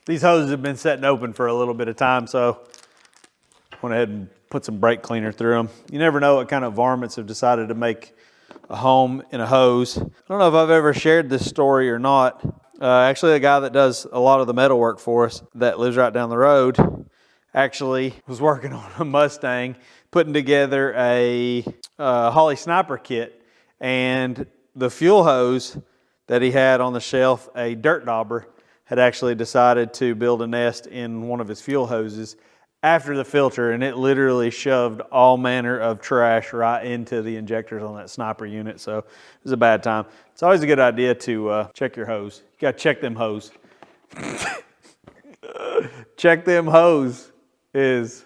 These hoses have been sitting open for a little bit of time, so went ahead and put some brake cleaner through them. You never know what kind of varmints have decided to make a home in a hose. I don't know if I've ever shared this story or not. Actually, a guy that does a lot of the metal work for us that lives right down the road actually was working on a Mustang, putting together a Holley Sniper kit, and the fuel hose that he had on the shelf, a dirt dauber, had actually decided to build a nest in one of his fuel hoses after the filter, and it literally shoved all manner of trash right into the injectors on that Sniper unit, so it was a bad time. It's always a good idea to check your hose. You gotta check them hose. Check them hose is...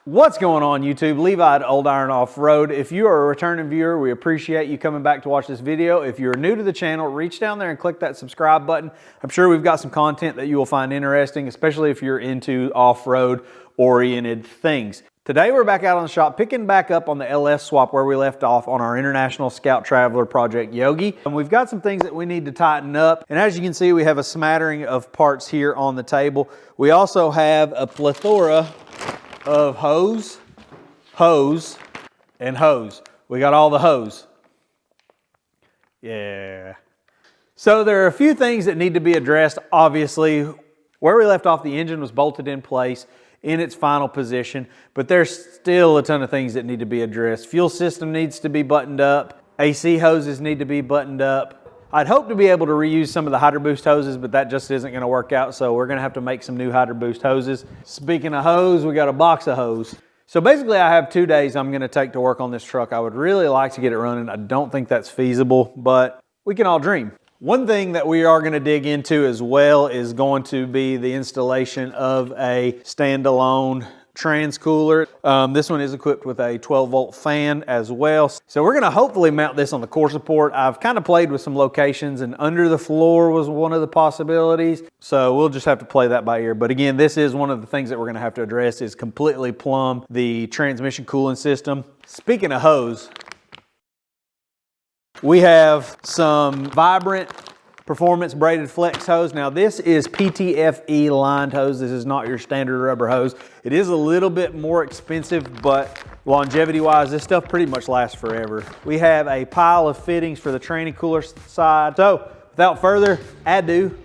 What's going on YouTube? Levi at Old Iron Off-Road. If you are a returning viewer, we appreciate you coming back to watch this video. If you're new to the channel, reach down there and click that subscribe button. I'm sure we've got some content that you will find interesting, especially if you're into off-road oriented things. Today we're back out on the shop, picking back up on the LS swap where we left off on our International Scout Traveler Project Yogi. And we've got some things that we need to tighten up. And as you can see, we have a smattering of parts here on the table. We also have a plethora of hose, and hose. We got all the hose. Yeah. So there are a few things that need to be addressed. Obviously, where we left off, the engine was bolted in place in its final position, but there's still a ton of things that need to be addressed. Fuel system needs to be buttoned up. AC hoses need to be buttoned up. I'd hope to be able to reuse some of the Hydro Boost hoses, but that just isn't going to work out, so we're going to have to make some new Hydro Boost hoses. Speaking of hose, we got a box of hose. So basically I have 2 days I'm going to take to work on this truck. I would really like to get it running. I don't think that's feasible, but we can all dream. One thing that we are going to dig into as well is going to be the installation of a standalone trans cooler. This one is equipped with a 12-volt fan as well. So we're going to hopefully mount this on the core support. I've kind of played with some locations, and under the floor was one of the possibilities. So we'll just have to play that by ear. But again, this is one of the things that we're going to have to address, is completely plumb the transmission cooling system. Speaking of hose, we have some Vibrant Performance braided flex hose. Now this is PTFE lined hose. This is not your standard rubber hose. It is a little bit more expensive, but longevity wise, this stuff pretty much lasts forever. We have a pile of fittings for the training cooler side. So without further ado,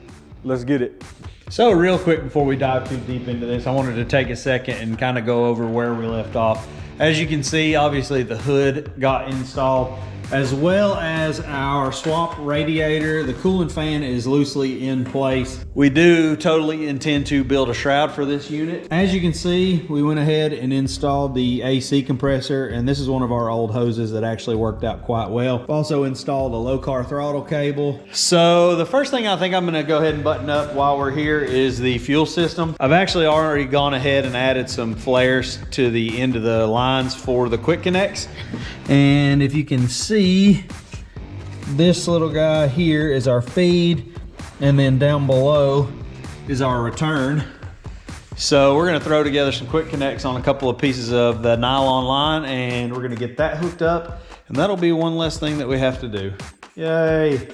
let's get it. So real quick before we dive too deep into this, I wanted to take a second and kind of go over where we left off. As you can see, obviously the hood got installed, as well as our swap radiator. The coolant fan is loosely in place. We do totally intend to build a shroud for this unit. As you can see, we went ahead and installed the AC compressor, and this is one of our old hoses that actually worked out quite well. Also installed a low car throttle cable. So the first thing I think I'm gonna go ahead and button up while we're here is the fuel system. I've actually already gone ahead and added some flares to the end of the lines for the quick connects. And if you can see, this little guy here is our feed, and then down below is our return. So we're going to throw together some quick connects on a couple of pieces of the nylon line, and we're going to get that hooked up, and that'll be one less thing that we have to do. Yay.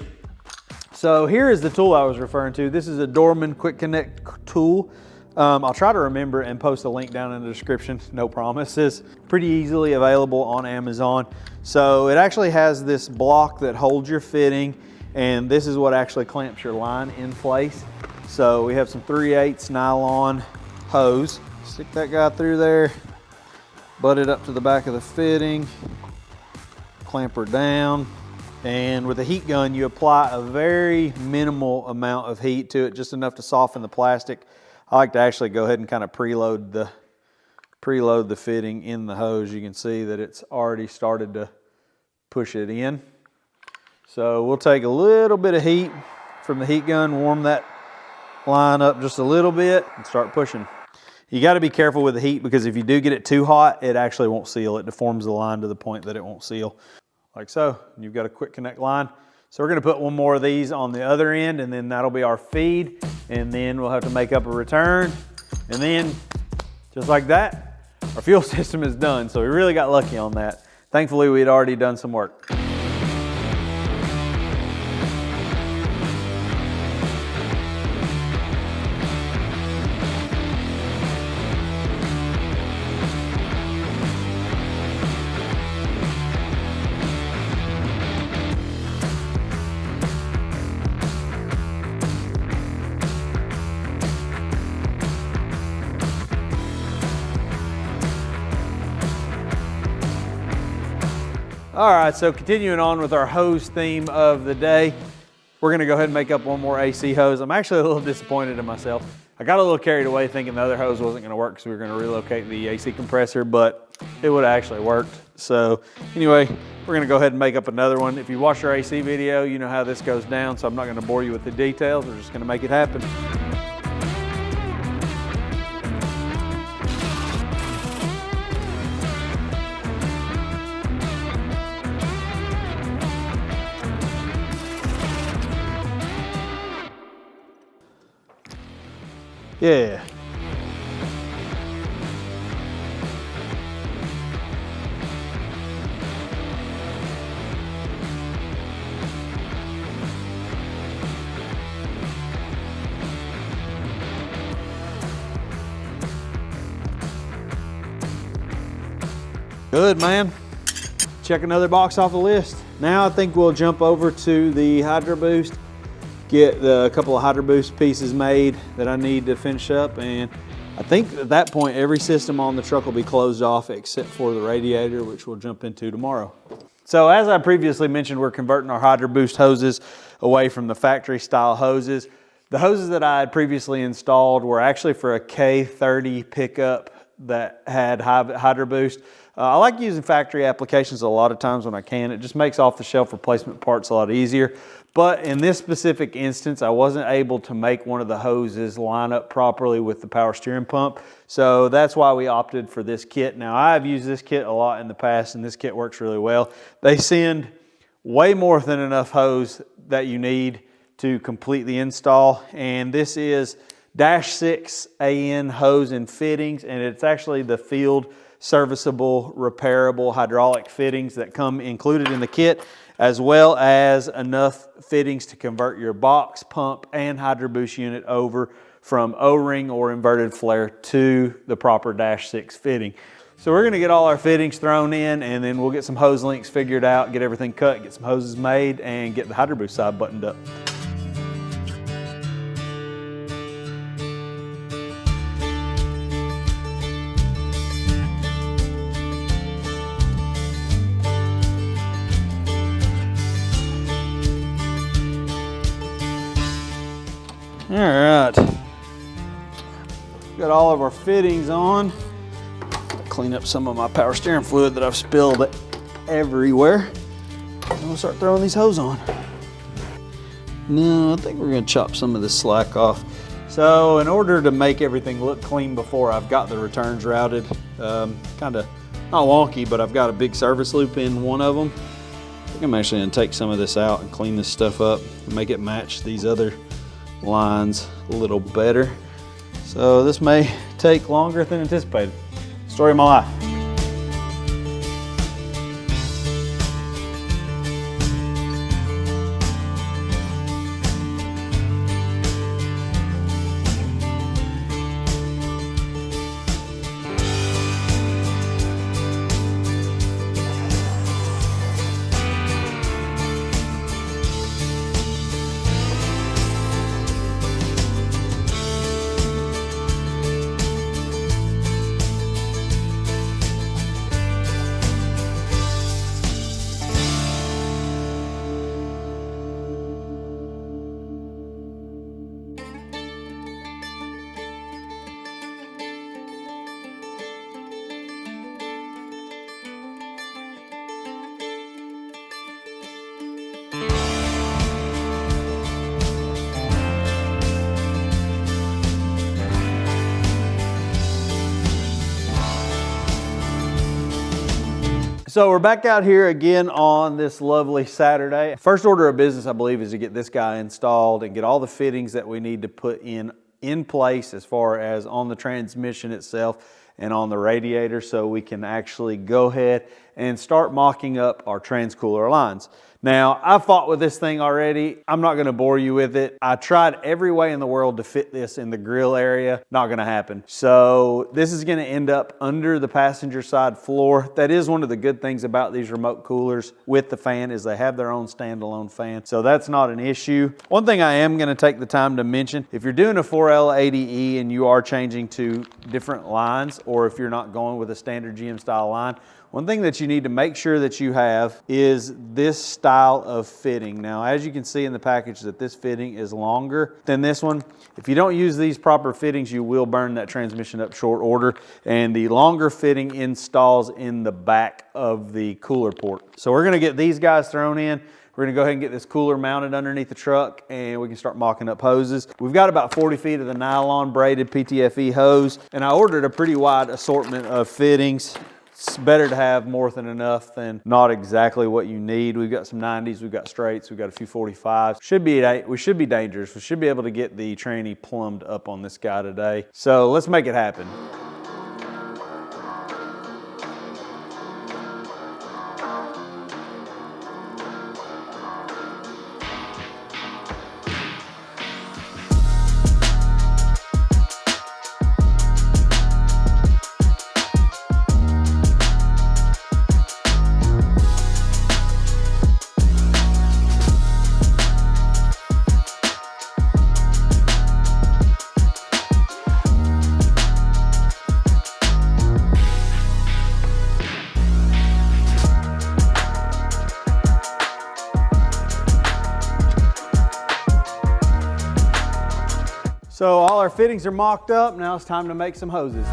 So here is the tool I was referring to. This is a Dorman quick connect tool. I'll try to remember and post a link down in the description, no promises. Pretty easily available on Amazon. So it actually has this block that holds your fitting, and this is what actually clamps your line in place. So we have some 3/8 nylon hose. Stick that guy through there, butt it up to the back of the fitting, clamp her down, and with a heat gun you apply a very minimal amount of heat to it, just enough to soften the plastic. I like to actually go ahead and kind of preload the fitting in the hose. You can see that it's already started to push it in. So we'll take a little bit of heat from the heat gun, warm that line up just a little bit, and start pushing. You got to be careful with the heat, because if you do get it too hot, it actually won't seal. It deforms the line to the point that it won't seal. Like so. You've got a quick connect line. So we're going to put one more of these on the other end, and then that'll be our feed, and then we'll have to make up a return, and then just like that, our fuel system is done. So we really got lucky on that. Thankfully, we had already done some work. All right, so continuing on with our hose theme of the day, we're gonna go ahead and make up one more AC hose. I'm actually a little disappointed in myself. I got a little carried away thinking the other hose wasn't gonna work because we were gonna relocate the AC compressor, but it would have actually worked. So anyway, we're gonna go ahead and make up another one. If you watch our AC video, you know how this goes down, so I'm not gonna bore you with the details. We're just gonna make it happen. Yeah. Good, man. Check another box off the list. Now I think we'll jump over to the Hydro Boost, get a couple of Hydro Boost pieces made that I need to finish up, and I think at that point every system on the truck will be closed off except for the radiator, which we'll jump into tomorrow. So as I previously mentioned, we're converting our Hydro Boost hoses away from the factory style hoses. The hoses that I had previously installed were actually for a K30 pickup that had Hydro Boost. I like using factory applications a lot of times when I can. It just makes off-the-shelf replacement parts a lot easier. But in this specific instance, I wasn't able to make one of the hoses line up properly with the power steering pump. So that's why we opted for this kit. Now, I've used this kit a lot in the past, and this kit works really well. They send way more than enough hose that you need to complete the install. And this is -6 AN hose and fittings, and it's actually the field serviceable, repairable hydraulic fittings that come included in the kit, as well as enough fittings to convert your box, pump, and Hydro Boost unit over from O-ring or inverted flare to the proper -6 fitting. So we're gonna get all our fittings thrown in, and then we'll get some hose links figured out, get everything cut, get some hoses made, and get the Hydro Boost side buttoned up. All right, got all of our fittings on. Clean up some of my power steering fluid that I've spilled everywhere. And we'll start throwing these hoses on. No, I think we're gonna chop some of this slack off. So in order to make everything look clean before I've got the returns routed, kind of not wonky, but I've got a big service loop in one of them. I think I'm actually gonna take some of this out and clean this stuff up and make it match these other lines a little better. So this may take longer than anticipated. Story of my life. So we're back out here again on this lovely Saturday. First order of business, I believe, is to get this guy installed and get all the fittings that we need to put in place as far as on the transmission itself and on the radiator, so we can actually go ahead and start mocking up our transcooler lines. Now, I've fought with this thing already. I'm not gonna bore you with it. I tried every way in the world to fit this in the grill area. Not gonna happen. So this is gonna end up under the passenger side floor. That is one of the good things about these remote coolers with the fan, is they have their own standalone fan. So that's not an issue. One thing I am gonna take the time to mention, if you're doing a 4L80E and you are changing to different lines, or if you're not going with a standard GM style line, one thing that you need to make sure that you have is this style of fitting. Now, as you can see in the package, that this fitting is longer than this one. If you don't use these proper fittings, you will burn that transmission up short order, and the longer fitting installs in the back of the cooler port. So we're gonna get these guys thrown in. We're gonna go ahead and get this cooler mounted underneath the truck, and we can start mocking up hoses. We've got about 40 feet of the nylon braided PTFE hose, and I ordered a pretty wide assortment of fittings. It's better to have more than enough than not exactly what you need. We've got some 90s, we've got straights, we've got a few 45s. We should be dangerous. We should be able to get the tranny plumbed up on this guy today. So let's make it happen. So all our fittings are mocked up. Now it's time to make some hoses.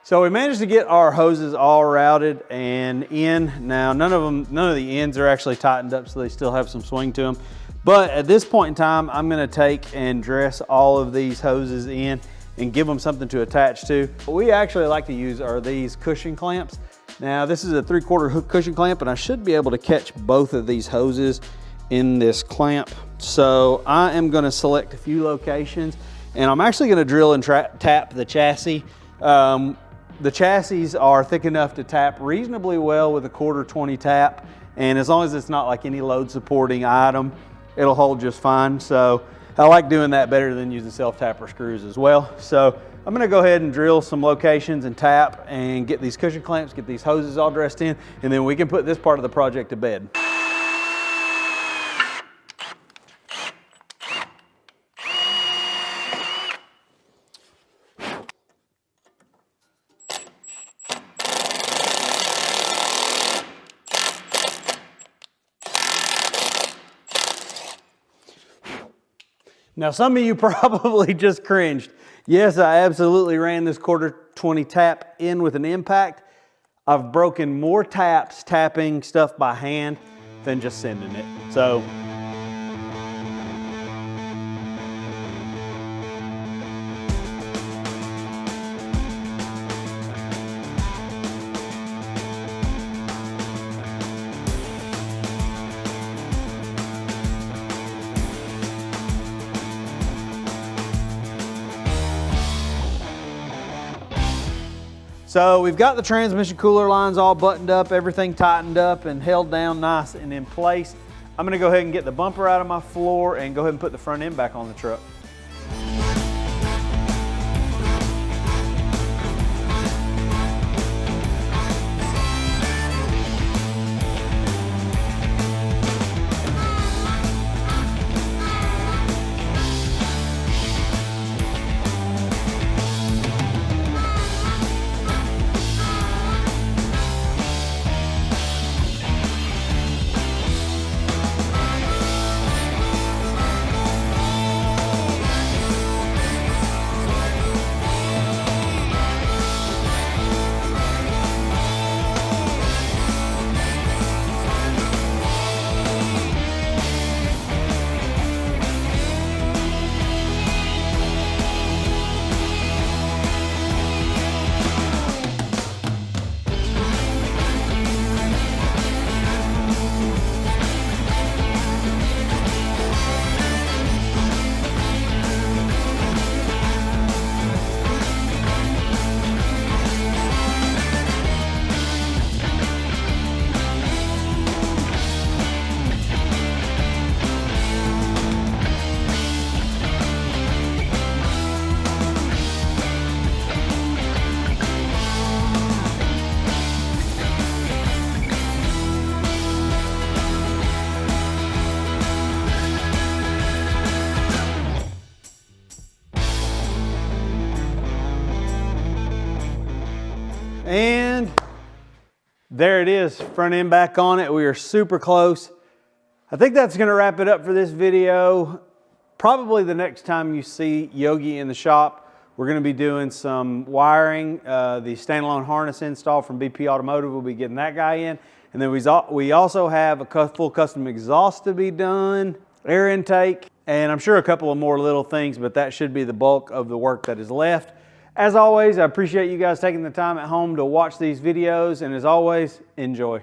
So we managed to get our hoses all routed and in. Now none of the ends are actually tightened up, so they still have some swing to them. But at this point in time, I'm gonna take and dress all of these hoses in and give them something to attach to. What we actually like to use are these cushion clamps. Now this is a 3/4 hook cushion clamp, and I should be able to catch both of these hoses in this clamp. So I am gonna select a few locations, and I'm actually gonna drill and tap the chassis. The chassis are thick enough to tap reasonably well with a 1/4-20 tap, and as long as it's not like any load supporting item, it'll hold just fine. So I like doing that better than using self-tapper screws as well. So I'm gonna go ahead and drill some locations and tap and get these cushion clamps, get these hoses all dressed in, and then we can put this part of the project to bed. Now, some of you probably just cringed. Yes, I absolutely ran this 1/4-20 tap in with an impact. I've broken more taps tapping stuff by hand than just sending it. So, So we've got the transmission cooler lines all buttoned up, everything tightened up and held down nice and in place. I'm gonna go ahead and get the bumper out of my floor and go ahead and put the front end back on the truck. There it is, front end back on it. We are super close. I think that's gonna wrap it up for this video. Probably the next time you see Yogi in the shop, we're gonna be doing some wiring, the standalone harness install from BP Automotive. We'll be getting that guy in. And then we also have a full custom exhaust to be done, air intake, and I'm sure a couple of more little things, but that should be the bulk of the work that is left. As always, I appreciate you guys taking the time at home to watch these videos, and as always, enjoy.